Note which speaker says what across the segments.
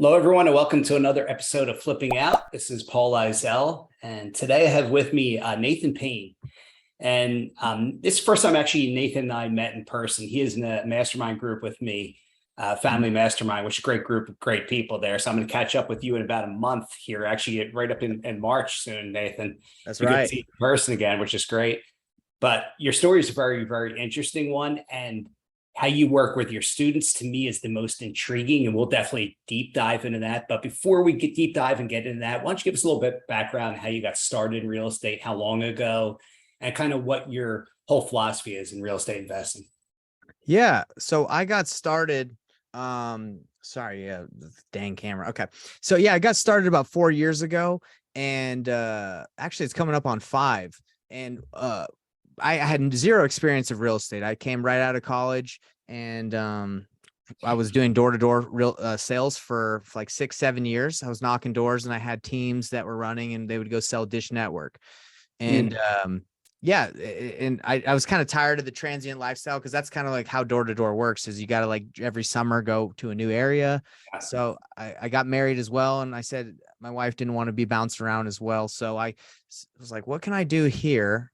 Speaker 1: Hello, everyone, and welcome to another episode of Flipping Out. This is Paul Eisel, and today I have with me Nathan Payne. And this is the first time actually Nathan and I met in person. He is in a mastermind group with me, Family Mastermind, which is a great group of great people there. So I'm going to catch up with you in about a month here, actually right up in March soon, Nathan.
Speaker 2: That's
Speaker 1: we
Speaker 2: right.
Speaker 1: get to see you in person again, which is great. But your story is a very, very interesting one. And how you work with your students to me is the most intriguing, and we'll definitely deep dive into that. But before we get deep dive and get into that, why don't you give us a little bit of background, how you got started in real estate, how long ago, and kind of what your whole philosophy is in real estate investing.
Speaker 2: Yeah. So I got started, dang camera. Okay. So yeah, I got started about 4 years ago, and actually it's coming up on 5. And I had zero experience of real estate. I came right out of college, and I was doing door-to-door real sales for like 6-7 years. I was knocking doors, and I had teams that were running, and they would go sell Dish Network. And yeah, and I was kind of tired of the transient lifestyle, because that's kind of like how door-to-door works, is you got to like every summer go to a new area. So I got married as well, and I said my wife didn't want to be bounced around as well. So I was like, what can I do here?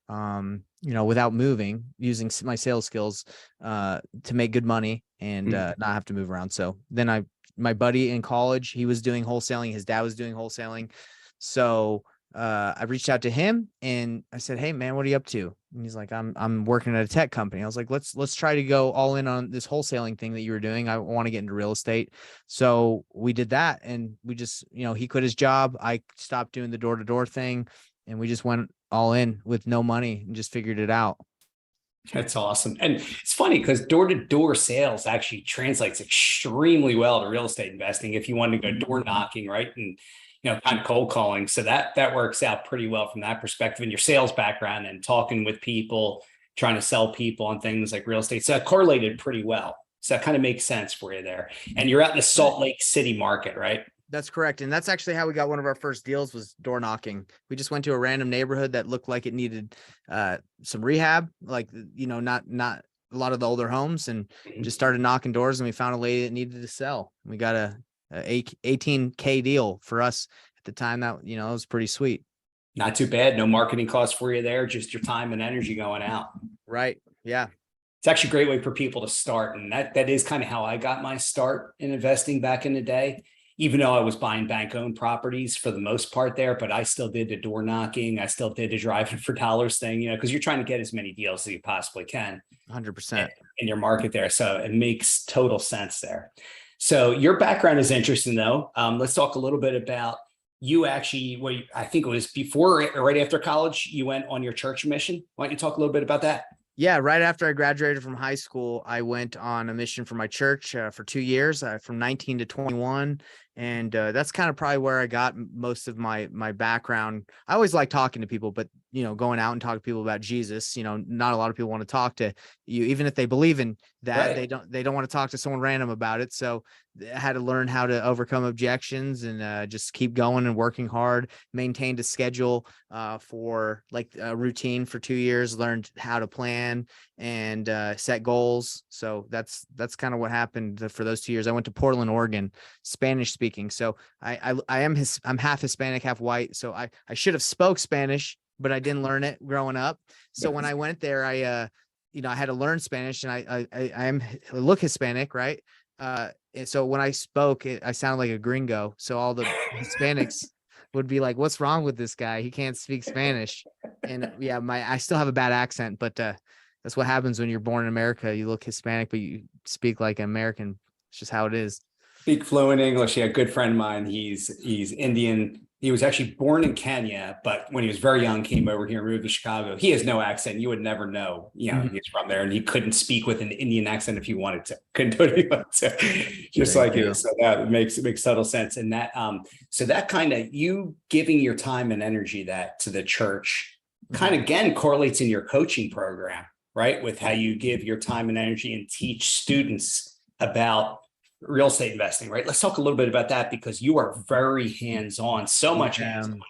Speaker 2: Without moving, using my sales skills to make good money and not have to move around. So then my buddy in college, he was doing wholesaling. His dad was doing wholesaling. So I reached out to him and I said, "Hey man, what are you up to?" And he's like, I'm working at a tech company. I was like, let's try to go all in on this wholesaling thing that you were doing. I want to get into real estate. So we did that, and we just, he quit his job. I stopped doing the door-to-door thing, and we just went all in with no money and just figured it out.
Speaker 1: That's awesome. And it's funny because door-to-door sales actually translates extremely well to real estate investing if you want to go door knocking, right? And kind of cold calling. So that works out pretty well from that perspective, and your sales background and talking with people, trying to sell people on things like real estate. So that correlated pretty well. So that kind of makes sense for you there. And you're out in the Salt Lake City market, right?
Speaker 2: That's correct. And that's actually how we got one of our first deals, was door knocking. We just went to a random neighborhood that looked like it needed some rehab, like, not a lot of the older homes, and just started knocking doors, and we found a lady that needed to sell. We got a $18K deal for us at the time. That, it was pretty sweet.
Speaker 1: Not too bad. No marketing costs for you there, just your time and energy going out.
Speaker 2: Right. Yeah.
Speaker 1: It's actually a great way for people to start. And that is kind of how I got my start in investing back in the day, even though I was buying bank-owned properties for the most part there, but I still did the door knocking. I still did the driving for dollars thing, because you're trying to get as many deals as you possibly can.
Speaker 2: 100%
Speaker 1: in your market there. So it makes total sense there. So your background is interesting though. Let's talk a little bit about you actually, I think it was before or right after college, you went on your church mission. Why don't you talk a little bit about that?
Speaker 2: Yeah, right after I graduated from high school, I went on a mission for my church for 2 years, from 19 to 21. And that's kind of probably where I got most of my background. I always like talking to people, but, going out and talking to people about Jesus, not a lot of people want to talk to you, even if they believe in that. Right. They don't want to talk to someone random about it. So I had to learn how to overcome objections and just keep going and working hard. Maintained a schedule for like a routine for 2 years, learned how to plan and set goals. So that's kind of what happened for those 2 years. I went to Portland, Oregon, Spanish speaking. So I'm half Hispanic, half white. So I should have spoke Spanish, but I didn't learn it growing up. So when I went there, I had to learn Spanish, and I look Hispanic, right? And so when I spoke, I sounded like a gringo. So all the Hispanics would be like, "What's wrong with this guy? He can't speak Spanish." And yeah, I still have a bad accent, but that's what happens when you're born in America. You look Hispanic, but you speak like an American. It's just how it is.
Speaker 1: Speak fluent English. Yeah, a good friend of mine. He's Indian. He was actually born in Kenya, but when he was very young, came over here and moved to Chicago. He has no accent. You would never know, he's from there, and he couldn't speak with an Indian accent if he wanted to. Couldn't do it if he wanted to. Just like you. So that makes total sense. And that, so that kind of you giving your time and energy to the church kind of again correlates in your coaching program, right? With how you give your time and energy and teach students about real estate investing, right? Let's talk a little bit about that, because you are very hands-on, so much hands-on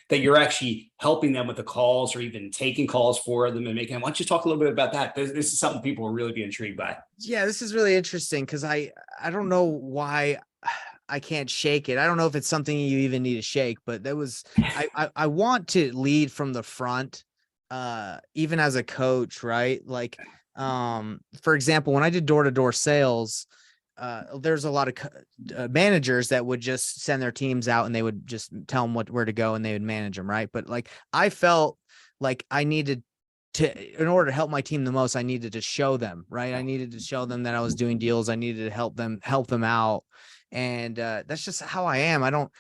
Speaker 1: that you're actually helping them with the calls or even taking calls for them and making them. Why don't you talk a little bit about that? This is something people will really be intrigued by.
Speaker 2: Yeah, this is really interesting, because I don't know why I can't shake it. I don't know if it's something you even need to shake, but that was, I want to lead from the front, even as a coach, right? Like, for example, when I did door-to-door sales, there's a lot of managers that would just send their teams out and they would just tell them where to go and they would manage them. Right. But like, I felt like I needed to, in order to help my team the most, I needed to show them, right. I needed to show them that I was doing deals. I needed to help them out. And that's just how I am. I don't,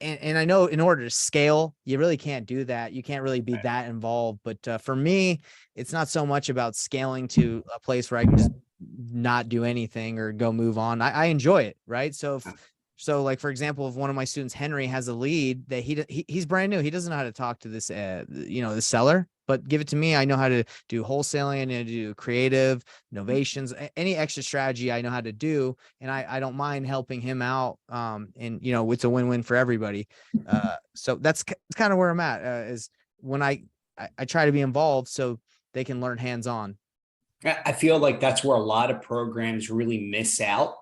Speaker 2: and I know in order to scale, you really can't do that. You can't really be that involved. But for me, it's not so much about scaling to a place where I can just not do anything or go move on. I enjoy it. Right. So like, for example, if one of my students, Henry, has a lead that he's brand new, he doesn't know how to talk to this, the seller, but give it to me. I know how to do wholesaling. I know how to do creative innovations, any extra strategy I know how to do. And I don't mind helping him out. And it's a win-win for everybody. So that's kind of where I'm at, is when I try to be involved so they can learn hands-on.
Speaker 1: I feel like that's where a lot of programs really miss out.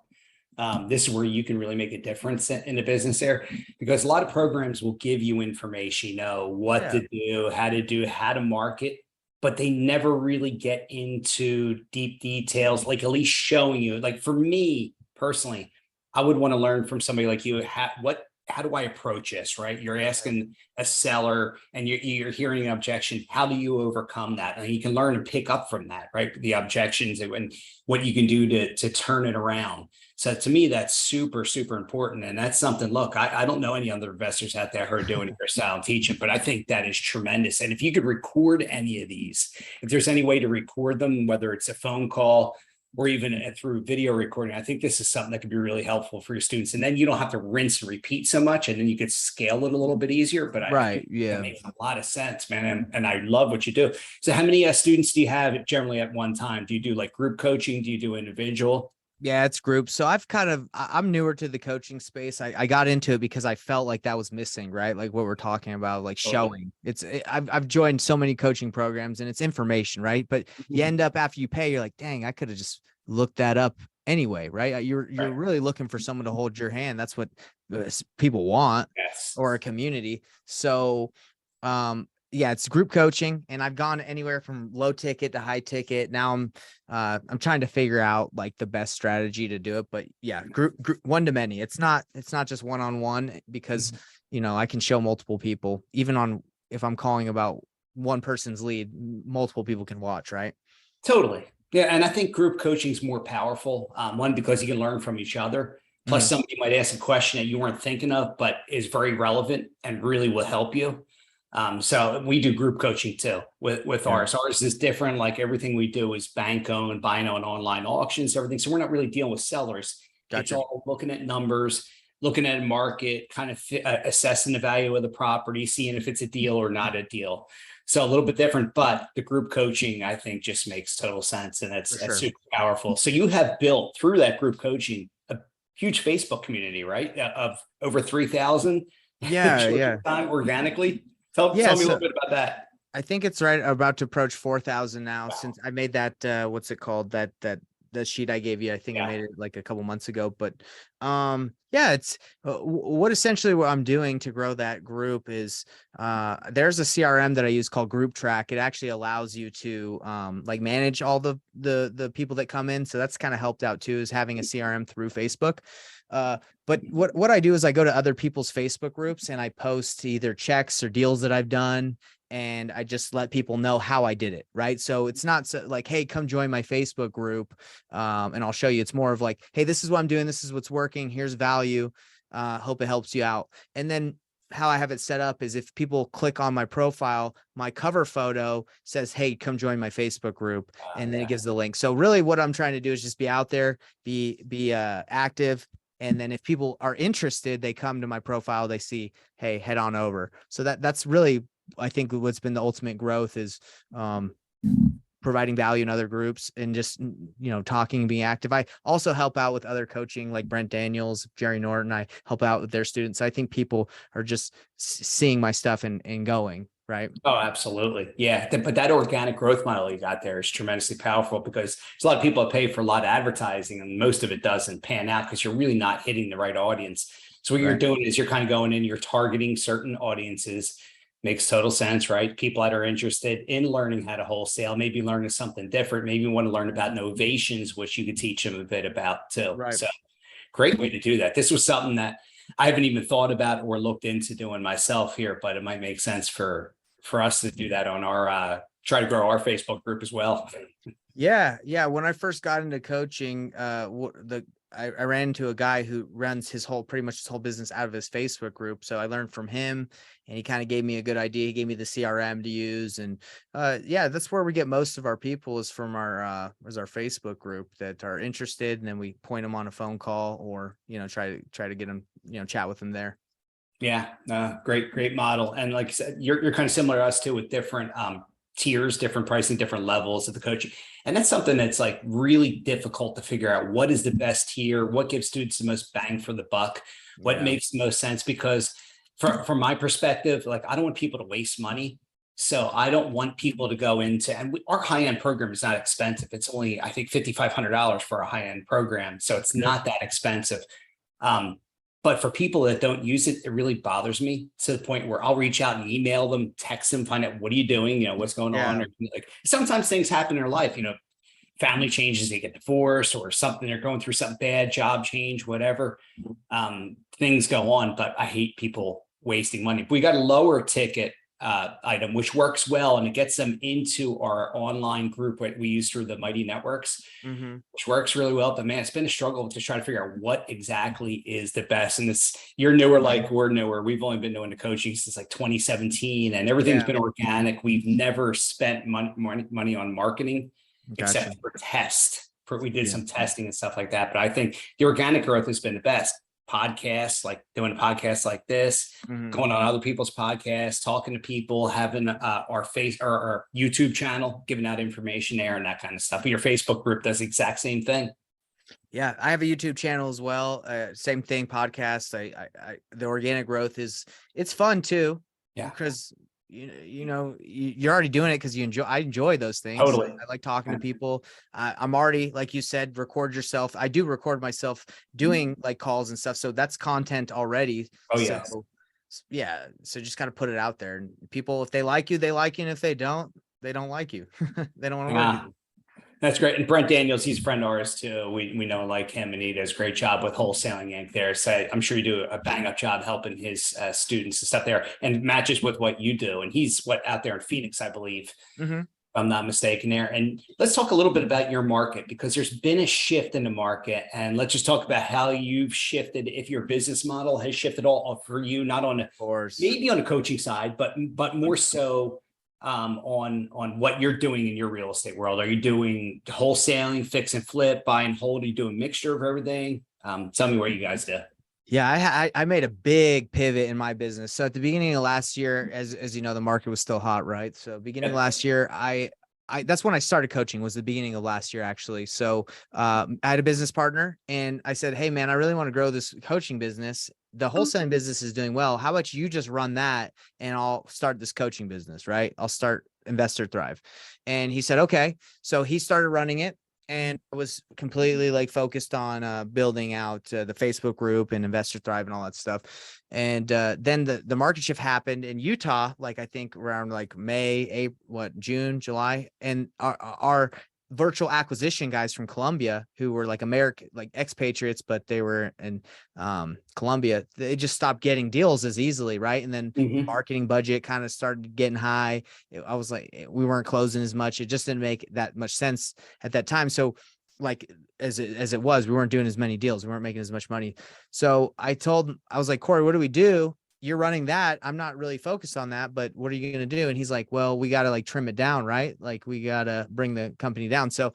Speaker 1: This is where you can really make a difference in the business there, because a lot of programs will give you information, what to do, how to market, but they never really get into deep details, like at least showing you. Like for me personally, I would want to learn from somebody like you, how do I approach this, right? You're asking a seller and you're hearing an objection. How do you overcome that? And you can learn and pick up from that, right? The objections and what you can do to turn it around. So to me, that's super, super important. And that's something, look, I don't know any other investors out there who are doing it their style and teaching, but I think that is tremendous. And if you could record any of these, if there's any way to record them, whether it's a phone call or even through video recording, I think this is something that could be really helpful for your students. And then you don't have to rinse and repeat so much, and then you could scale it a little bit easier. But I think that makes a lot of sense, man. And I love what you do. So how many students do you have generally at one time? Do you do like group coaching? Do you do individual?
Speaker 2: Yeah, it's groups. So I'm newer to the coaching space. I got into it because I felt like that was missing, right? Like what we're talking about, like showing. I've joined so many coaching programs and it's information, right? But you end up, after you pay, you're like, dang, I could have just looked that up anyway, right? You're really looking for someone to hold your hand. That's what people want, or a community. So, yeah, it's group coaching, and I've gone anywhere from low ticket to high ticket. Now I'm trying to figure out like the best strategy to do it. But yeah, group one to many. It's not just one-on-one, because I can show multiple people, even if I'm calling about one person's lead, multiple people can watch, right?
Speaker 1: Totally. Yeah. And I think group coaching is more powerful. One, because you can learn from each other. Plus somebody might ask a question that you weren't thinking of, but is very relevant and really will help you. So we do group coaching too with ours. Ours is different. Like everything we do is bank owned, buying on online auctions, everything. So we're not really dealing with sellers. Gotcha. It's all looking at numbers, looking at market, kind of assessing the value of the property, seeing if it's a deal or not a deal. So a little bit different, but the group coaching, I think, just makes total sense. And that's super powerful. So you have built through that group coaching a huge Facebook community, right? Of over 3,000.
Speaker 2: Yeah.
Speaker 1: Organically. Tell me a little bit about that.
Speaker 2: I think it's about to approach 4,000 now. Wow. Since I made that, what's it called? That sheet I gave you. I think I made it like a couple months ago, but it's what essentially what I'm doing to grow that group is there's a CRM that I use called Group Track. It actually allows you to like manage all the people that come in. So that's kind of helped out too, is having a CRM through Facebook. But what I do is I go to other people's Facebook groups and I post either checks or deals that I've done, and I just let people know how I did it. Right. So it's not like, hey, come join my Facebook group. And I'll show you. It's more of like, hey, this is what I'm doing. This is what's working. Here's value. Hope it helps you out. And then how I have it set up is if people click on my profile, my cover photo says, hey, come join my Facebook group. And then it gives the link. So really what I'm trying to do is just be out there, be active. And then if people are interested, they come to my profile, they see, hey, head on over. So that's really, I think, what's been the ultimate growth is providing value in other groups and just, talking and being active. I also help out with other coaching, like Brent Daniels, Jerry Norton. I help out with their students. I think people are just seeing my stuff and going. right?
Speaker 1: Oh, absolutely. Yeah. But that organic growth model you got there is tremendously powerful because there's a lot of people that pay for a lot of advertising and most of it doesn't pan out because you're really not hitting the right audience. So what you're
Speaker 2: Right.
Speaker 1: doing is you're kind of going in, you're targeting certain audiences. Makes total sense, right? People that are interested in learning how to wholesale, maybe learning something different, maybe want to learn about novations, which you could teach them a bit about too.
Speaker 2: Right.
Speaker 1: So great way to do that. This was something that I haven't even thought about or looked into doing myself here, but it might make sense for us to do that on our try to grow our Facebook group as well.
Speaker 2: Yeah, yeah. When I first got into coaching, I ran into a guy who runs pretty much his whole business out of his Facebook group. So I learned from him, and he kind of gave me a good idea. He gave me the CRM to use, and yeah, that's where we get most of our people is from our Facebook group that are interested, and then we point them on a phone call or try to get them chat with them there.
Speaker 1: Yeah, great model. And like I said, you're kind of similar to us too with different tiers, different pricing, different levels of the coaching. And that's something that's like really difficult to figure out what is the best tier, what gives students the most bang for the buck, what makes the most sense. Because from my perspective, like I don't want people to waste money. So I don't want people to go into, and our high-end program is not expensive. It's only, I think, $5,500 for a high-end program. So it's not that expensive. But for people that don't use it, it really bothers me to the point where I'll reach out and email them, text them, find out what are you doing, what's going on. Or like sometimes things happen in their life, family changes, they get divorced or something, they're going through something bad, job change, whatever. Things go on, but I hate people wasting money. We got a lower ticket item, which works well, and it gets them into our online group that we use through the Mighty Networks, which works really well. But man, it's been a struggle to try to figure out what exactly is the best. And you're newer, like we're newer. We've only been doing the coaching since like 2017, and everything's been organic. We've never spent money on marketing except for test. We did some testing and stuff like that. But I think the organic growth has been the best. Podcasts, like doing a podcast like this, going on other people's podcasts, talking to people, having our YouTube channel, giving out information there and that kind of stuff. But your Facebook group does the exact same thing.
Speaker 2: Yeah, I have a YouTube channel as well. Same thing, podcasts. The organic growth it's fun too.
Speaker 1: Yeah,
Speaker 2: because you're already doing it because I enjoy those things.
Speaker 1: Totally.
Speaker 2: I like talking to people. I'm already, like you said, record yourself. I do record myself doing like calls and stuff. So that's content already.
Speaker 1: Oh, yeah.
Speaker 2: Yeah. So just kind of put it out there, and people, if they like you, they like you. And if they don't like you. They don't want to work with you.
Speaker 1: That's great. And Brent Daniels, he's a friend of ours too. We know and like him, and he does a great job with Wholesaling Inc. there. So I'm sure you do a bang up job helping his students and stuff there, and matches with what you do. And he's out there in Phoenix, I believe, if I'm not mistaken there. And let's talk a little bit about your market, because there's been a shift in the market, and let's just talk about how you've shifted, if your business model has shifted all for you, not on maybe on the coaching side, but more so on what you're doing in your real estate world. Are you doing wholesaling, fix and flip, buy and hold? Are you doing a mixture of everything? Tell me what you guys do.
Speaker 2: Yeah, I made a big pivot in my business. So at the beginning of last year, as you know, the market was still hot, right? So beginning of last year, I that's when I started coaching, was the beginning of last year, actually. So I had a business partner, and I said, hey man, I really want to grow this coaching business. The wholesaling business is doing well. How about you just run that and I'll start this coaching business, right? I'll start Investor Thrive. And he said, okay. So he started running it, and I was completely like focused on building out the Facebook group and Investor Thrive and all that stuff. And then the market shift happened in Utah, like I think around like June, July. And our virtual acquisition guys from Colombia, who were like American, like expatriates, but they were in Colombia, they just stopped getting deals as easily, right? And then marketing budget kind of started getting high. I was like, we weren't closing as much. It just didn't make that much sense at that time. So like as it was, we weren't doing as many deals. We weren't making as much money. So I was like, Corey, what do we do? You're running that. I'm not really focused on that, but what are you going to do? And he's like, well, we got to like trim it down, right? Like we got to bring the company down. So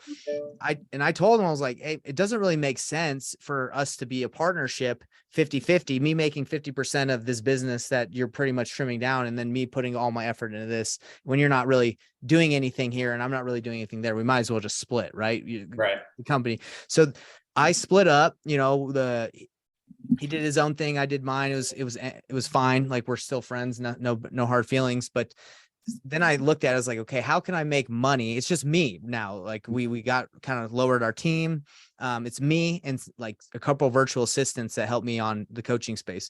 Speaker 2: I told him, I was like, hey, it doesn't really make sense for us to be a partnership 50-50, me making 50% of this business that you're pretty much trimming down, and then me putting all my effort into this when you're not really doing anything here and I'm not really doing anything there. We might as well just split, right? The company. So I split up, he did his own thing. I did mine. It was fine. Like, we're still friends. No hard feelings. But then I looked at it as like, okay, how can I make money? It's just me now. Like, we got kind of lowered our team. It's me and like a couple of virtual assistants that help me on the coaching space.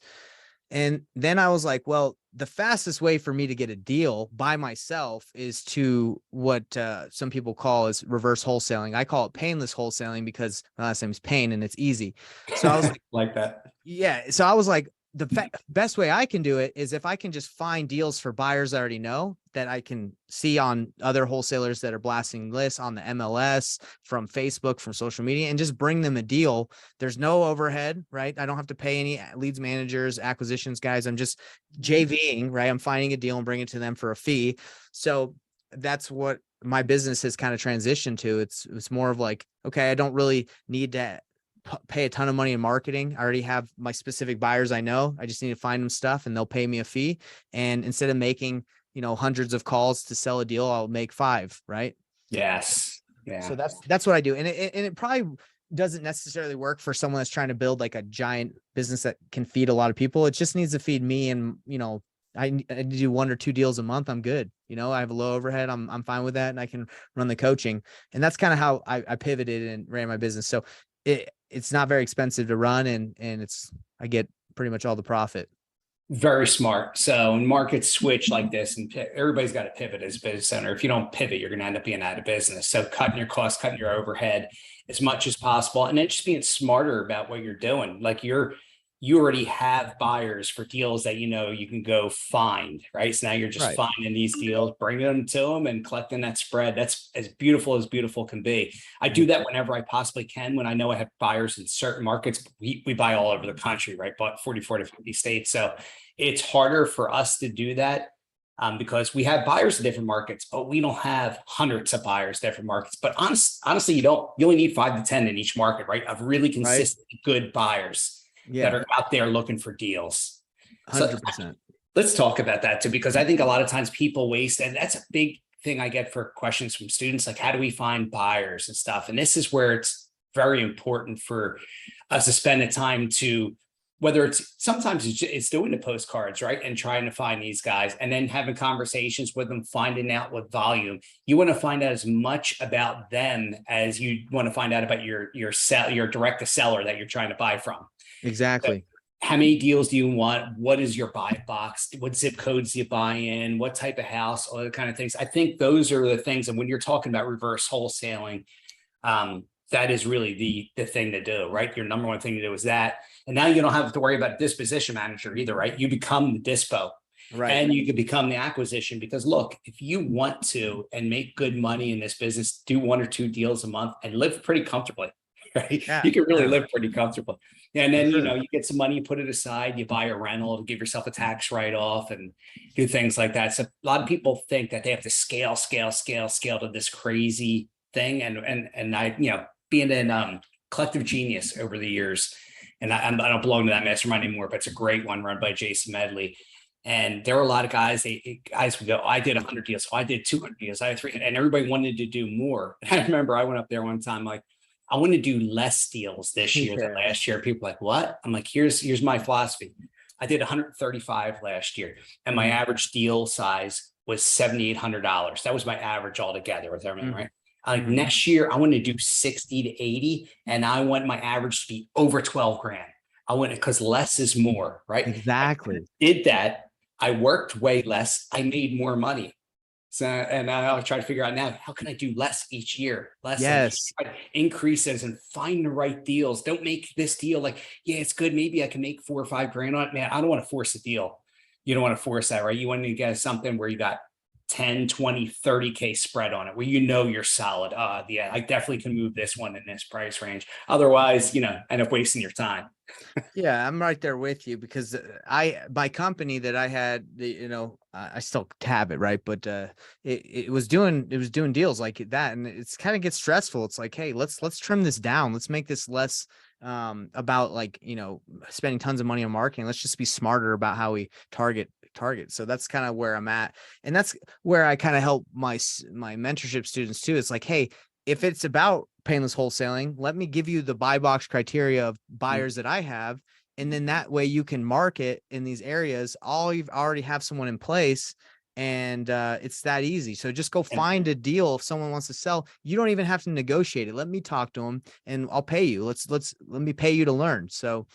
Speaker 2: And then I was like, well, the fastest way for me to get a deal by myself is to what some people call is reverse wholesaling. I call it painless wholesaling because my last name is Payne and it's easy. So I was like,
Speaker 1: like that.
Speaker 2: yeah. So I was like, the best way I can do it is if I can just find deals for buyers I already know that I can see on other wholesalers that are blasting lists on the MLS, from Facebook, from social media, and just bring them a deal. There's no overhead, right? I don't have to pay any leads managers, acquisitions guys. I'm just JVing, right? I'm finding a deal and bringing it to them for a fee. So that's what my business has kind of transitioned to. It's more of like, okay, I don't really need to pay a ton of money in marketing. I already have my specific buyers I know. I just need to find them stuff and they'll pay me a fee. And instead of making, hundreds of calls to sell a deal, I'll make 5, right?
Speaker 1: Yes. Yeah.
Speaker 2: So that's what I do. And it probably doesn't necessarily work for someone that's trying to build like a giant business that can feed a lot of people. It just needs to feed me. And, I do 1 or 2 deals a month. I'm good. I have a low overhead. I'm fine with that. And I can run the coaching. And that's kind of how I pivoted and ran my business. So it's not very expensive to run, and I get pretty much all the profit.
Speaker 1: Very smart. So when markets switch like this, and everybody's got to pivot as a business owner. If you don't pivot, you're going to end up being out of business. So cutting your costs, cutting your overhead as much as possible, and then just being smarter about what you're doing. Like, you already have buyers for deals that you can go find, right? So now you're just finding these deals, bringing them to them, and collecting that spread. That's as beautiful can be. I do that whenever I possibly can. When I know I have buyers in certain markets, we buy all over the country, right? But 44 to 50 states. So it's harder for us to do that because we have buyers in different markets, but we don't have hundreds of buyers in different markets. But honestly, you only need 5 to 10 in each market, right? Of really consistent, good buyers. That are out there looking for deals.
Speaker 2: 100%.
Speaker 1: So let's talk about that too, because I think a lot of times people waste, and that's a big thing I get for questions from students, like, how do we find buyers and stuff? And this is where it's very important for us to spend the time to, whether sometimes it's doing the postcards, right? And trying to find these guys and then having conversations with them, finding out what volume. You want to find out as much about them as you want to find out about your direct to seller that you're trying to buy from.
Speaker 2: Exactly.
Speaker 1: So how many deals do you want? What is your buy box? What zip codes do you buy in? What type of house? All the kind of things. I think those are the things. And when you're talking about reverse wholesaling, that is really the thing to do, right? Your number one thing to do is that. And now you don't have to worry about disposition manager either, right? You become the dispo. Right. And you can become the acquisition, because look, if you want to and make good money in this business, do 1 or 2 deals a month and live pretty comfortably, right? Yeah, you can really live pretty comfortably. And then, you get some money, you put it aside, you buy a rental to give yourself a tax write-off and do things like that. So a lot of people think that they have to scale to this crazy thing. And I, being in Collective Genius over the years, and I don't belong to that mastermind anymore, but it's a great one run by Jason Medley. And there were a lot of guys, guys would go, I did 100 deals. So I did 200 deals. I had 300, and everybody wanted to do more. And I remember I went up there one time, like, I want to do less deals this year than last year. People are like, what? I'm like, here's my philosophy. I did 135 last year, and my average deal size was $7,800. That was my average altogether with everything, right? Like, next year, I want to do 60 to 80, and I want my average to be over 12 grand. I want it because less is more, right?
Speaker 2: Exactly.
Speaker 1: I did that. I worked way less. I made more money. So, and I'll try to figure out now, how can I do less each year? Less increases and find the right deals. Don't make this deal like, yeah, it's good. Maybe I can make 4 or 5 grand on it. Man, I don't want to force a deal. You don't want to force that, right? You want to get something where you got 10, 20, 30K spread on it, where you're solid. Yeah, I definitely can move this one in this price range. Otherwise, end up wasting your time.
Speaker 2: Yeah, I'm right there with you, because my company that I had, I still have it, right? But it was doing deals like that, and it's kind of gets stressful. It's like, hey, let's trim this down. Let's make this less about like, spending tons of money on marketing. Let's just be smarter about how we target. So that's kind of where I'm at. And that's where I kind of help my mentorship students too. It's like, hey, if it's about painless wholesaling, let me give you the buy box criteria of buyers that I have, And then that way you can market in these areas. You've already have someone in place, and it's that easy. So just go find a deal. If someone wants to sell, you don't even have to negotiate it. Let me talk to them and I'll pay you. Let me pay you to learn. So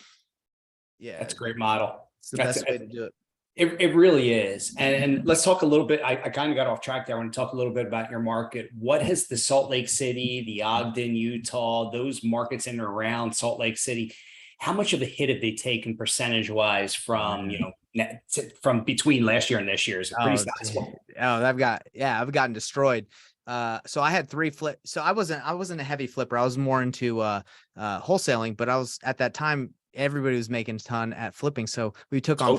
Speaker 2: yeah,
Speaker 1: That's a great model.
Speaker 2: it's the
Speaker 1: That's
Speaker 2: best way to do it.
Speaker 1: It really is. And let's talk a little bit. I kind of got off track there. I want to talk a little bit about your market. What has the Salt Lake City, the Ogden, Utah, those markets in and around Salt Lake City, how much of a hit have they taken percentage wise from, from between last year and this year? Is it pretty sizable?
Speaker 2: I've gotten destroyed. So I had 3 flip. So I wasn't a heavy flipper. I was more into wholesaling, but I was at that time, everybody was making a ton at flipping. So we took on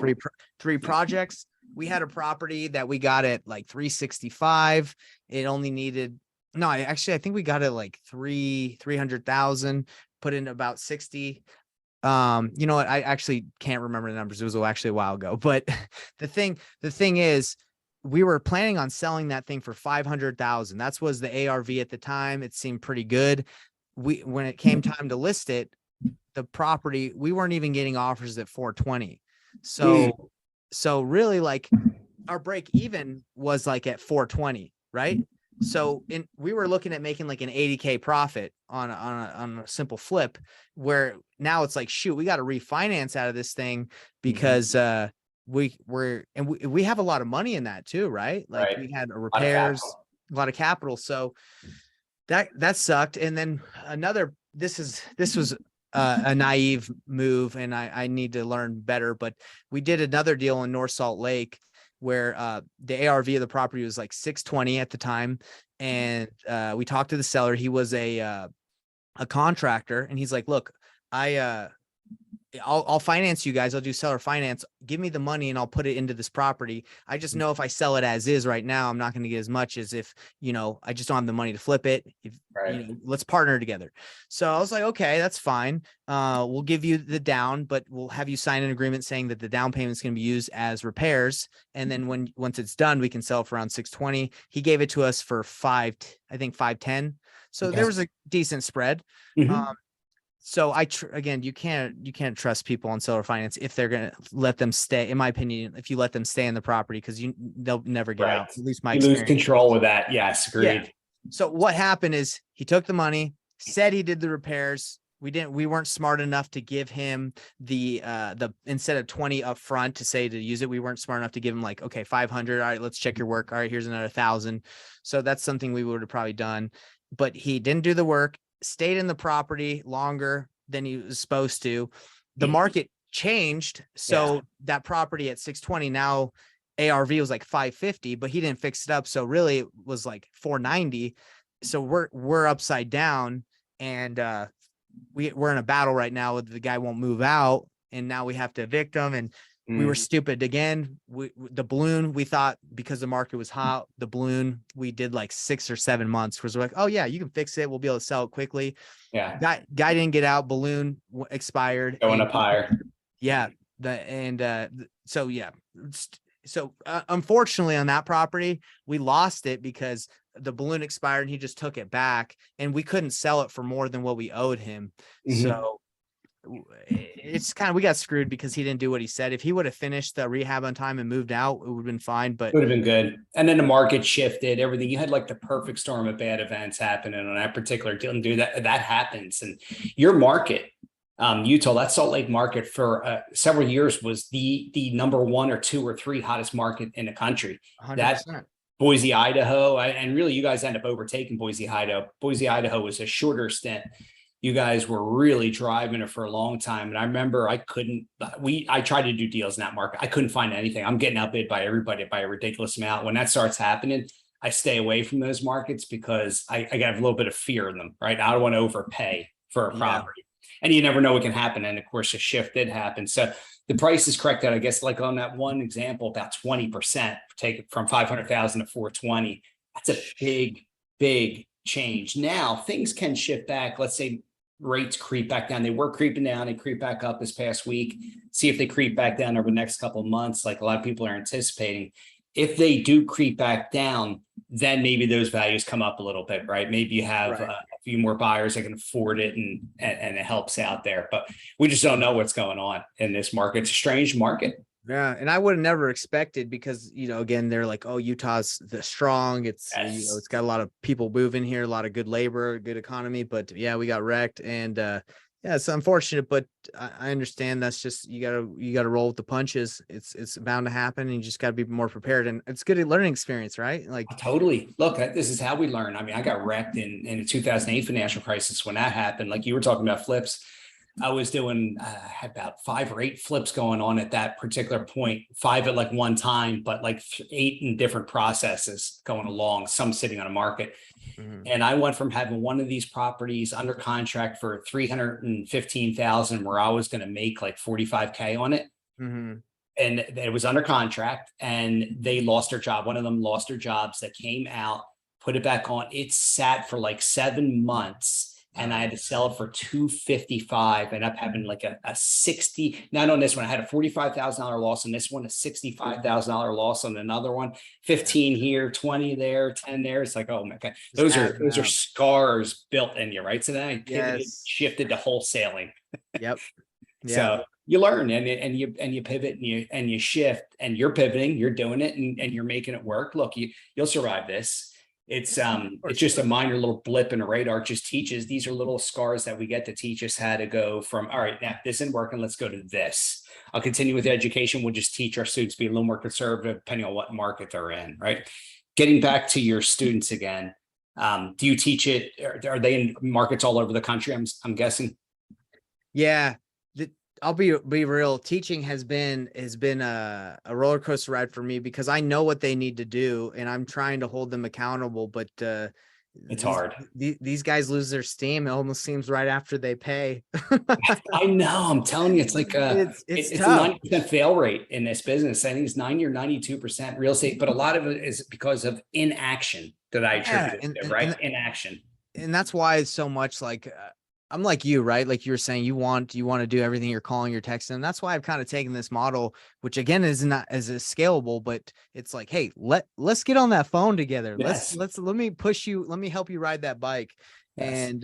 Speaker 2: three projects. We had a property that we got at like 365. It only needed, I think we got it like 300,000, put in about 60. You know what? I actually can't remember the numbers. It was actually a while ago, but the thing is, we were planning on selling that thing for 500,000. That was the ARV at the time. It seemed pretty good. When it came time to list it, the property, we weren't even getting offers at 420. So really, like, our break even was like at 420, right? So we were looking at making like an 80K profit on a simple flip, where now it's like, shoot, we got to refinance out of this thing because we have a lot of money in that too, right? Like we had repairs, a lot of capital. So that sucked. And then this was a naive move, and I need to learn better, but we did another deal in North Salt Lake where the ARV of the property was like 620 at the time. And we talked to the seller. He was a contractor, and he's like, look, I'll finance you guys. I'll do seller finance. Give me the money and I'll put it into this property. I just know if I sell it as is right now, I'm not going to get as much as if, I just don't have the money to flip it. Let's partner together. So I was like, okay, that's fine. We'll give you the down, but we'll have you sign an agreement saying that the down payment is going to be used as repairs. And then once it's done, we can sell it for around 620. He gave it to us for 510. So there was a decent spread. So again, you can't trust people on seller finance if they're going to let them stay. In my opinion, if you let them stay in the property, because they'll never get out. At least my experience.
Speaker 1: You lose control with that. Yes, agreed. Yeah.
Speaker 2: So what happened is he took the money, said he did the repairs. We weren't smart enough to give him the instead of 20 up front to say to use it. We weren't smart enough to give him like, okay, 500. All right, let's check your work. All right, here's another 1,000. So that's something we would have probably done, but he didn't do the work. Stayed in the property longer than he was supposed to. The market changed. So that property at 620, now ARV was like 550, but he didn't fix it up. So really it was like 490. So we're upside down, and we're in a battle right now with the guy won't move out. And now we have to evict him. And we were stupid again. The balloon, we thought because the market was hot, the balloon, we did like 6 or 7 months because we're like, oh yeah, you can fix it. We'll be able to sell it quickly. Yeah. Guy didn't get out. Balloon expired.
Speaker 1: Going up higher.
Speaker 2: Yeah. So unfortunately on that property, we lost it because the balloon expired and he just took it back, and we couldn't sell it for more than what we owed him. So it's we got screwed because he didn't do what he said. If he would have finished the rehab on time and moved out, it would have been fine, but
Speaker 1: it would have been good. And then the market shifted, everything. You had like the perfect storm of bad events happening on that particular deal, and that happens. And your market, Utah, that Salt Lake market for several years was the number 1 or 2 or 3 hottest market in the country.
Speaker 2: 100%.
Speaker 1: That Boise, Idaho, and really you guys end up overtaking Boise, Idaho. Boise, Idaho was a shorter stint. You guys were really driving it for a long time. And I remember I tried to do deals in that market. I couldn't find anything. I'm getting outbid by everybody by a ridiculous amount. When that starts happening, I stay away from those markets because I got a little bit of fear in them, right? I don't want to overpay for a property. And you never know what can happen. And of course, a shift did happen. So the price is corrected, I guess, like on that one example, about 20%, take it from 500,000 to 420. That's a big, big change. Now things can shift back. Let's say rates creep back down. They were creeping down. They creep back up this past week. See if they creep back down over the next couple of months, like a lot of people are anticipating. if they do creep back down, then maybe those values come up a little bit, right? Maybe you have
Speaker 2: Right.
Speaker 1: a few more buyers that can afford it, and it helps out there. But we just don't know what's going on in this market. It's a strange market.
Speaker 2: Yeah, and I would have never expected because, again, they're like, oh, Utah's the strong. It's,
Speaker 1: Yes.
Speaker 2: it's got a lot of people moving here, a lot of good labor, good economy. But yeah, we got wrecked, and yeah, it's unfortunate, but I understand that's just you gotta roll with the punches. It's bound to happen, and you just gotta be more prepared. And it's good learning experience, right? Like,
Speaker 1: Totally. Look, this is how we learn. I mean, I got wrecked in the 2008 financial crisis when that happened. Like you were talking about flips. I was doing had about 5 or 8 flips going on at that particular point, 5 at like one time, but like 8 in different processes going along, some sitting on a market. And I went from having one of these properties under contract for 315,000, where I was going to make like 45K on it.
Speaker 2: mm-hmm.
Speaker 1: And it was under contract, and they lost their job. One of them lost their jobs. That came out, put it back on. It sat for like 7 months, and I had to sell it for 255. And up having like a 60. Not on this one. I had a $45,000 loss on this one, a $65,000 loss on another one. 15 here, 20 there, 10 there. It's like, oh my God, those are scars built in you, right? So then I pivoted, shifted to wholesaling.
Speaker 2: Yep.
Speaker 1: Yeah. So you learn and you pivot and you shift, and you're pivoting, you're doing it, and you're making it work. Look, you'll survive this. It's just a minor little blip in the radar. It just teaches, these are little scars that we get to teach us how to go from, all right, now this isn't working, let's go to this. I'll continue with education. We'll just teach our students to be a little more conservative depending on what market they're in, right? Getting back to your students again, do you teach it? Are they in markets all over the country? I'm guessing.
Speaker 2: Yeah. I'll be real. Teaching has been a roller coaster ride for me because I know what they need to do and I'm trying to hold them accountable. But
Speaker 1: it's hard.
Speaker 2: These guys lose their steam. It almost seems right after they pay.
Speaker 1: I know. I'm telling you, it's like it's a 90% fail rate in this business. I think it's 90 or 92% real estate, but a lot of it is because of inaction that I attribute it to, right? Inaction.
Speaker 2: And that's why it's so much like. I'm like you, right? Like you were saying, you want to do everything, you're calling, you're texting. And that's why I've kind of taken this model, which again is not as scalable, but it's like, hey, let's get on that phone together.
Speaker 1: Yes.
Speaker 2: Let me push you. Let me help you ride that bike. Yes. And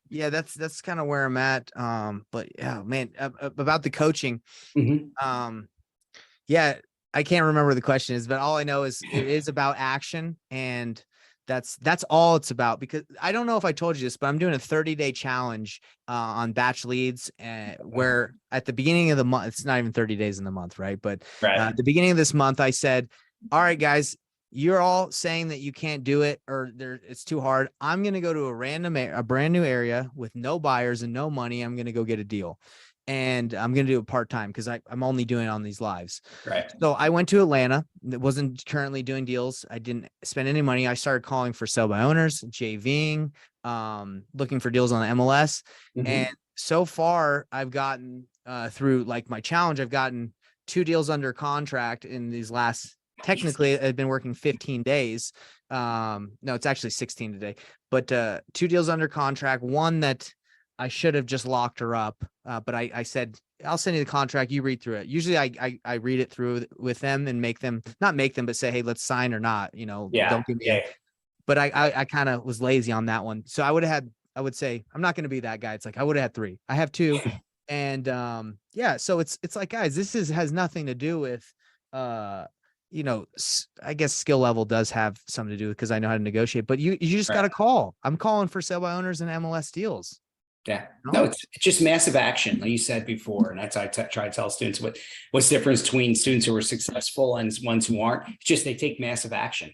Speaker 2: yeah, that's kind of where I'm at. But yeah, man, about the coaching. Yeah, I can't remember what the question is, but all I know is it is about action, and that's all it's about. Because I don't know if I told you this, but I'm doing a 30-day challenge on batch leads, where at the beginning of the month, it's not even 30 days in the month, right? But at the beginning of this month, I said, all right, guys, you're all saying that you can't do it or it's too hard. I'm going to go to a brand new area with no buyers and no money. I'm going to go get a deal. And I'm going to do it part-time because I'm only doing it on these lives.
Speaker 1: Right.
Speaker 2: So I went to Atlanta. That wasn't currently doing deals. I didn't spend any money. I started calling for sell by owners, JVing, looking for deals on the MLS. And so far I've gotten through like my challenge, I've gotten 2 deals under contract in these last, technically I've been working 15 days. No, it's actually 16 today, but 2 deals under contract, one that I should have just locked her up. But I said, I'll send you the contract. You read through it. Usually I read it through with them and not make them, but say, hey, let's sign or not, don't give me But I kind of was lazy on that one. So I would say, I'm not going to be that guy. It's like, I would have had 3. I have 2. And yeah, so it's like, guys, this has nothing to do with, I guess skill level does have something to do with, because I know how to negotiate, but you just got to call. I'm calling for sale by owners and MLS deals.
Speaker 1: Yeah, no, it's just massive action, like you said before. And that's how I try to tell students what's the difference between students who are successful and ones who aren't. It's just they take massive action.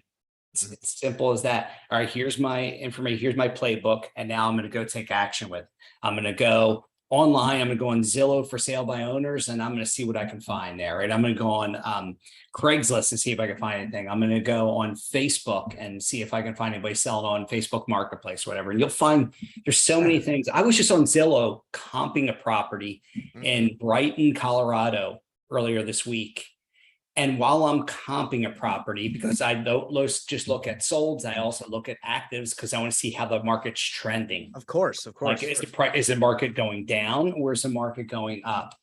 Speaker 1: It's simple as that. All right, here's my information, here's my playbook, and now I'm going to go take action with it. I'm going to go online. I'm going to go on Zillow for sale by owners, and I'm going to see what I can find there. Right, I'm going to go on Craigslist and see if I can find anything. I'm going to go on Facebook and see if I can find anybody selling on Facebook Marketplace, whatever. And you'll find there's so many things. I was just on Zillow comping a property in Brighton, Colorado earlier this week. And while I'm comping a property, because I don't just look at solds, I also look at actives because I want to see how the market's trending.
Speaker 2: Of course.
Speaker 1: Like, is the market going down or is the market going up?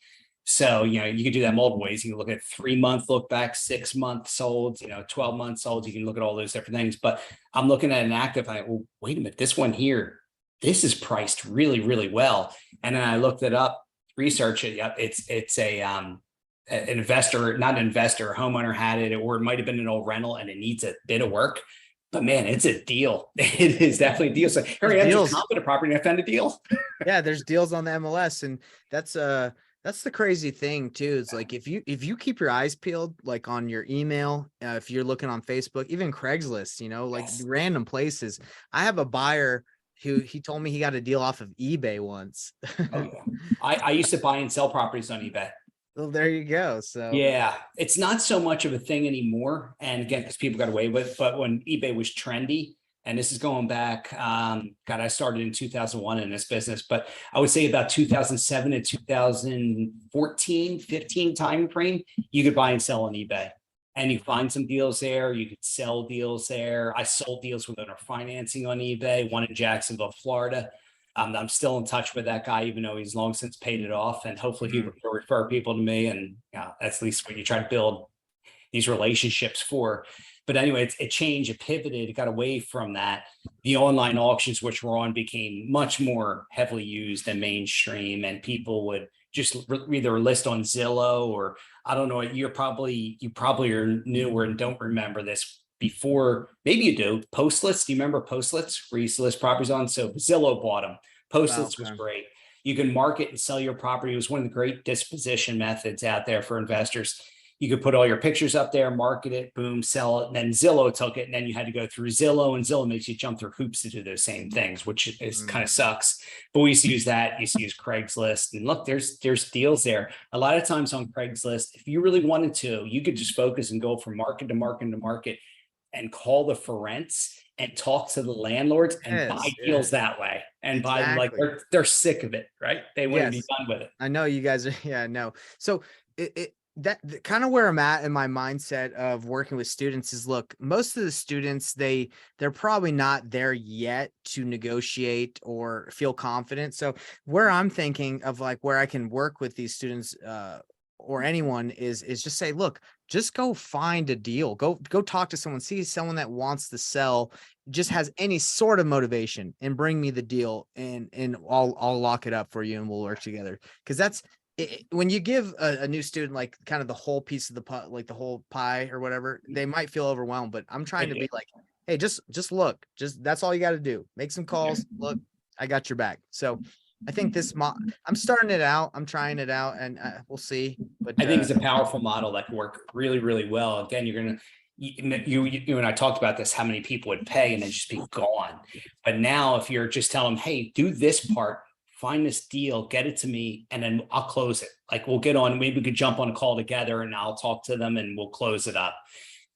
Speaker 1: So, you could do that multiple ways. You can look at 3-month look back, 6-month sold, 12 months sold. You can look at all those different things. But I'm looking at an active. Well, wait a minute, this one here, this is priced really, really well. And then I looked it up, research it. Yep, it's an investor, not an investor, a homeowner had it, or it might have been an old rental and it needs a bit of work. But man, it's a deal. It is definitely a deal. So Harry, I just comped a property and I found a deal.
Speaker 2: Yeah, there's deals on the MLS, and that's the crazy thing too. It's like if you keep your eyes peeled, like on your email, if you're looking on Facebook, even Craigslist, like random places. I have a buyer who he told me he got a deal off of eBay once.
Speaker 1: Oh yeah, I used to buy and sell properties on eBay.
Speaker 2: Well, there you go. So
Speaker 1: yeah, it's not so much of a thing anymore. And again, because people got away with it, but when eBay was trendy, and this is going back, God, I started in 2001 in this business, but I would say about 2007 to 2014, 15 time frame, you could buy and sell on eBay. And you find some deals there, you could sell deals there. I sold deals with owner financing on eBay, one in Jacksonville, Florida. I'm still in touch with that guy, even though he's long since paid it off. And hopefully he will refer people to me. And that's at least what you try to build these relationships for. But anyway, it changed, it pivoted, it got away from that. The online auctions, which we're on, became much more heavily used and mainstream, and people would just either list on Zillow, or I don't know, you probably are newer and don't remember this. Before, maybe you do, Postlets. Do you remember Postlets, where you used to list properties on? So Zillow bought them. Postlets was great. You can market and sell your property. It was one of the great disposition methods out there for investors. You could put all your pictures up there, market it, boom, sell it. And then Zillow took it. And then you had to go through Zillow, and Zillow makes you jump through hoops to do those same things, which is kind of sucks. But we used to use that. You used to use Craigslist. And look, there's deals there. A lot of times on Craigslist, if you really wanted to, you could just focus and go from market to market to market and call the for rents and talk to the landlords and buy deals that way, and buy them like they're sick of it, right? They want to be done with it.
Speaker 2: I know you guys are. Yeah, no. So that kind of where I'm at in my mindset of working with students is, look, most of the students, they're probably not there yet to negotiate or feel confident. So where I'm thinking of, like, where I can work with these students, or anyone is just say, look, just go find a deal, go talk to someone, see someone that wants to sell, just has any sort of motivation, and bring me the deal, and I'll lock it up for you and we'll work together. Because that's when you give a new student like kind of the whole piece of the pie, like the whole pie or whatever, they might feel overwhelmed. But I'm trying to be like, hey, just look, that's all you got to do. Make some calls. Look, I got your back. So I think I'm starting it out. I'm trying it out, and we'll see. But
Speaker 1: I think it's a powerful model that can work really, really well. Again, you and I talked about this, how many people would pay and then just be gone. But now if you're just telling them, hey, do this part, find this deal, get it to me, and then I'll close it. Like, we'll get on, maybe we could jump on a call together and I'll talk to them and we'll close it up.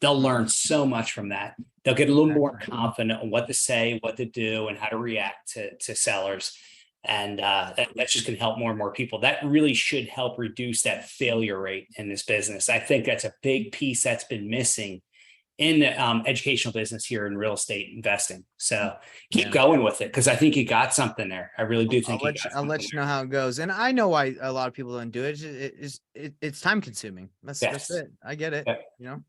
Speaker 1: They'll learn so much from that. They'll get a little more confident on what to say, what to do, and how to react to sellers. And that's just going to help more and more people. That really should help reduce that failure rate in this business. I think that's a big piece that's been missing in the educational business here in real estate investing. So keep going with it, because I think you got something there. I really do think
Speaker 2: I'll let you know how it goes. And I know why a lot of people don't do it. It's time consuming. That's it. I get it. So.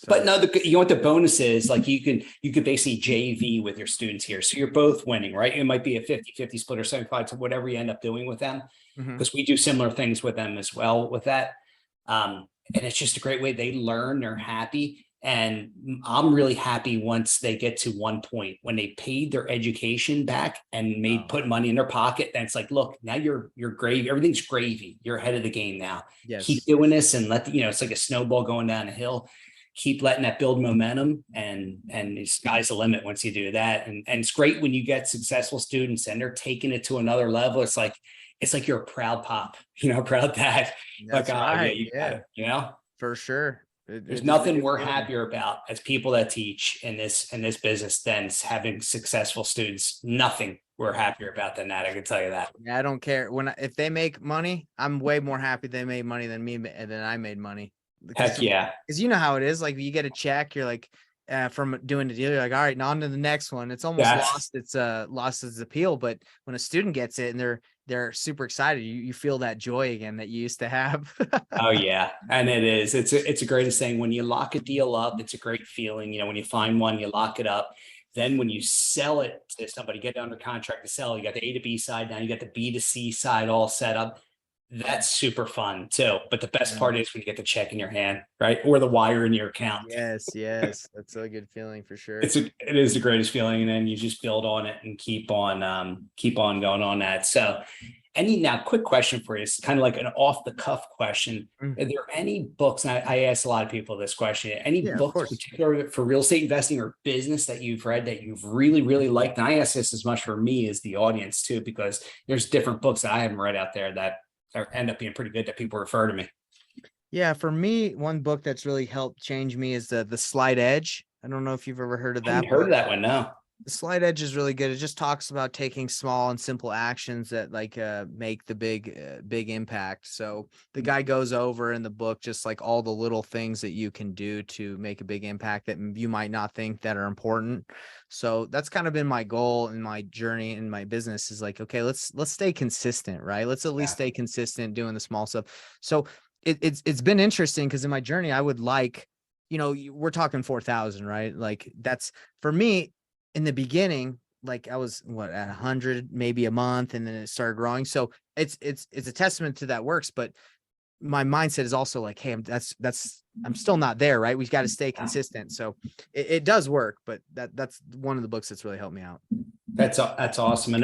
Speaker 1: But no, you know what the bonus is? Like, you could basically JV with your students here. So you're both winning, right? It might be a 50-50 split or 75 to whatever you end up doing with them, because we do similar things with them as well with that. And it's just a great way. They learn, they're happy. And I'm really happy once they get to one point when they paid their education back and put money in their pocket. Then it's like, look, now you're gravy. Everything's gravy. You're ahead of the game now. Keep doing this and it's like a snowball going down a hill. Keep letting that build momentum, and the sky's the limit once you do that. And it's great when you get successful students and they're taking it to another level. It's like you're a proud pop, proud dad.
Speaker 2: That's right. For sure.
Speaker 1: There's nothing we're happier about as people that teach in this business than having successful students. Nothing we're happier about than that. I can tell you that.
Speaker 2: Yeah, I don't care if they make money. I'm way more happy they made money than I made money.
Speaker 1: Heck yeah.
Speaker 2: Because you know how it is. Like, you get a check, you're like, from doing a deal, you're like, all right, now on to the next one. It's almost lost its appeal. But when a student gets it and they're super excited. You feel that joy again that you used to have.
Speaker 1: Oh yeah. And it is, it's a greatest thing when you lock a deal up. It's a great feeling. When you find one, you lock it up. Then when you sell it to somebody, get under contract to sell, you got the A to B side. Now you got the B to C side all set up. That's super fun too. But the best part is when you get the check in your hand, right? Or the wire in your account.
Speaker 2: Yes, yes. That's a good feeling for sure.
Speaker 1: It is the greatest feeling. And then you just build on it and keep on going on that. So now quick question for you. It's kind of like an off the cuff question. Are there any books, and I ask a lot of people this question, any books particular for real estate investing or business that you've read that you've really, really liked? And I ask this as much for me as the audience too, because there's different books that I haven't read out there that end up being pretty good that people refer to me.
Speaker 2: Yeah, for me, one book that's really helped change me is the Slight Edge. I don't know if you've ever heard of that.
Speaker 1: I haven't heard of that one, no.
Speaker 2: The Slight Edge is really good. It just talks about taking small and simple actions that make the big impact. So the guy goes over in the book just like all the little things that you can do to make a big impact that you might not think that are important. So that's kind of been my goal in my journey in my business is like, okay, let's stay consistent, right? Let's at least stay consistent doing the small stuff. So it's been interesting because in my journey, I would like, we're talking 4,000, right? Like that's for me. In the beginning, like I was at 100 maybe a month, and then it started growing. So it's a testament to that works. But my mindset is also like, hey, I'm still not there, right? We've got to stay consistent. So it does work, but that's one of the books that's really helped me out.
Speaker 1: That's awesome. And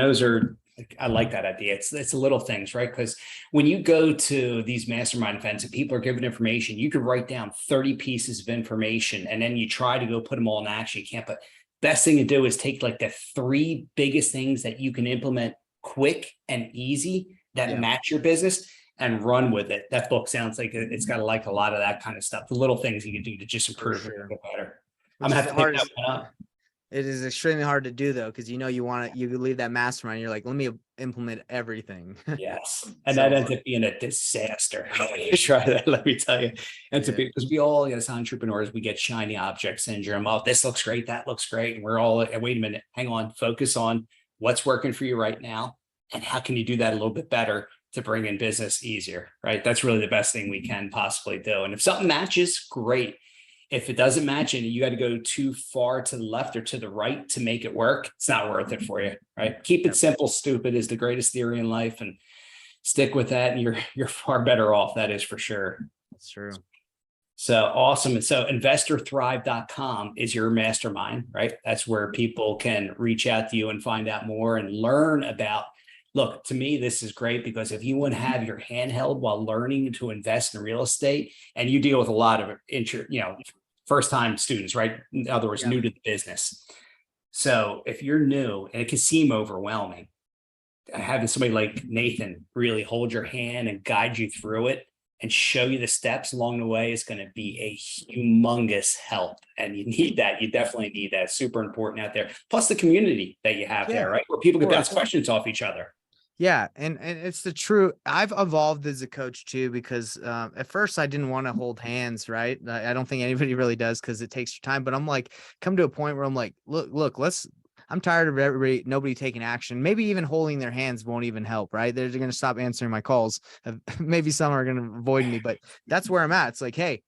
Speaker 1: I like that idea. It's the little things, right? Because when you go to these mastermind events and people are giving information, you could write down 30 pieces of information and then you try to go put them all in action. You can't, but best thing to do is take like the 3 biggest things that you can implement quick and easy that match your business and run with it. That book sounds like it's got a lot of that kind of stuff. The little things you can do to just improve it and get better. I'm gonna have to pick that one up.
Speaker 2: It is extremely hard to do though, because you leave that mastermind. You're like, let me implement everything.
Speaker 1: Yes, and that ends up being a disaster. You try that, let me tell you. Because we all, as entrepreneurs, we get shiny object syndrome. Oh, this looks great, that looks great, and we're all, wait a minute, hang on, focus on what's working for you right now, and how can you do that a little bit better to bring in business easier, right? That's really the best thing we can possibly do. And if something matches, great. If it doesn't match and you got to go too far to the left or to the right to make it work, it's not worth it for you, right? Keep it simple. Stupid is the greatest theory in life, and stick with that, and you're far better off. That is for sure.
Speaker 2: That's true.
Speaker 1: So awesome. And so investorthrive.com is your mastermind, right? That's where people can reach out to you and find out more and learn about. Look, to me, this is great because if you want to have your hand held while learning to invest in real estate, and you deal with a lot of first-time students, right? In other words, new to the business. So if you're new, and it can seem overwhelming, having somebody like Nathan really hold your hand and guide you through it and show you the steps along the way is going to be a humongous help. And you need that. You definitely need that. It's super important out there. Plus the community that you have there, right? Where people can bounce questions off each other.
Speaker 2: Yeah. And it's the true, I've evolved as a coach too, because at first I didn't want to hold hands, right? I don't think anybody really does because it takes your time, but I'm like, come to a point where I'm like, look, I'm tired of nobody taking action. Maybe even holding their hands won't even help, right? They're going to stop answering my calls. Maybe some are going to avoid me, but that's where I'm at. It's like, hey,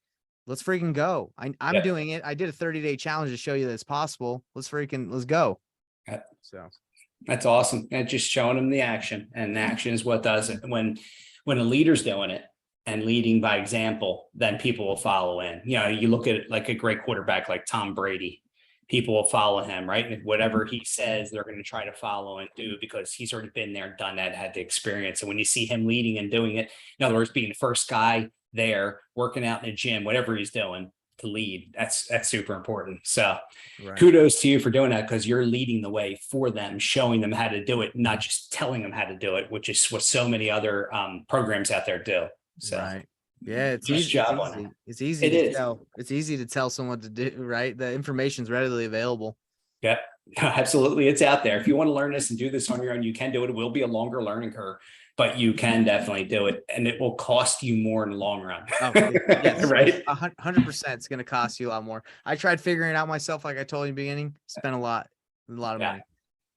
Speaker 2: let's freaking go. I'm doing it. I did a 30-day challenge to show you that it's possible. Let's go.
Speaker 1: Yeah.
Speaker 2: So
Speaker 1: that's awesome. And just showing them the action, and action is what does it. When a leader's doing it and leading by example, then people will follow in. You look at it like a great quarterback, like Tom Brady. People will follow him, right? And whatever he says, they're going to try to follow and do because he's already been there, done that, had the experience. And when you see him leading and doing it, in other words, being the first guy there, working out in the gym, whatever he's doing to lead, that's super important. So kudos to you for doing that, because you're leading the way for them, showing them how to do it, not just telling them how to do it, which is what so many other programs out there do. So.
Speaker 2: Right. Yeah, it's easy. It's easy to tell. It's easy to tell someone to do, right? The information's readily available.
Speaker 1: Yep, absolutely. It's out there. If you want to learn this and do this on your own, you can do it. It will be a longer learning curve, but you can definitely do it, and it will cost you more in the long run.
Speaker 2: Oh, yes,
Speaker 1: right?
Speaker 2: 100%. It's going to cost you a lot more. I tried figuring it out myself, like I told you in the beginning. Spent a lot of money.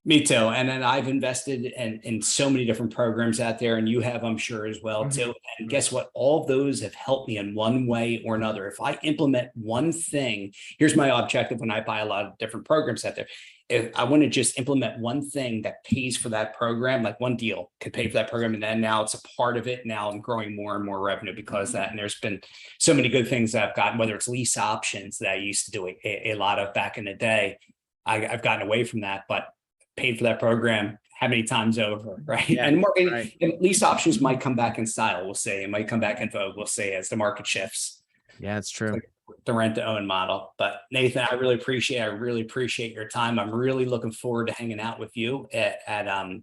Speaker 1: Me too. And then I've invested in so many different programs out there, and you have, I'm sure, as well too. And guess what? All of those have helped me in one way or another. If I implement one thing, here's my objective when I buy a lot of different programs out there. If I want to just implement one thing that pays for that program, like one deal could pay for that program, and then now it's a part of it. Now I'm growing more and more revenue because of that. And there's been so many good things that I've gotten, whether it's lease options that I used to do a lot of back in the day. I've gotten away from that, but paid for that program how many times over, right?
Speaker 2: Yeah,
Speaker 1: and more,
Speaker 2: right.
Speaker 1: and lease options might come back in style, we'll say. It might come back in vogue, we'll say, as the market shifts.
Speaker 2: Yeah, it's true.
Speaker 1: Like the rent to own model. But Nathan, I really appreciate your time. I'm really looking forward to hanging out with you at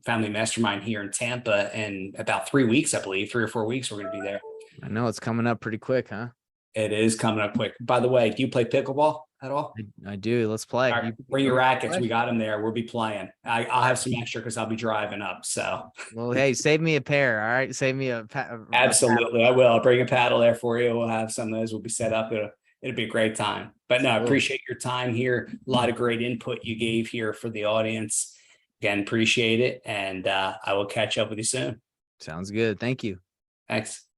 Speaker 1: Family Mastermind here in Tampa in about 3 weeks, I believe. 3 or 4 weeks we're going to be there.
Speaker 2: I know it's coming up pretty quick, huh?
Speaker 1: It is coming up quick. By the way, do you play pickleball at all?
Speaker 2: I do. Let's play.
Speaker 1: All right, bring your rackets. We got them there. We'll be playing. I'll have some extra because I'll be driving up. So,
Speaker 2: well, hey, save me a pair. All right, save me
Speaker 1: absolutely, I will. I'll bring a paddle there for you. We'll have some of those. We'll be set up. It'll be a great time. But no, I appreciate your time here. A lot of great input you gave here for the audience. Again, appreciate it, and I will catch up with you soon.
Speaker 2: Sounds good. Thank you.
Speaker 1: Thanks.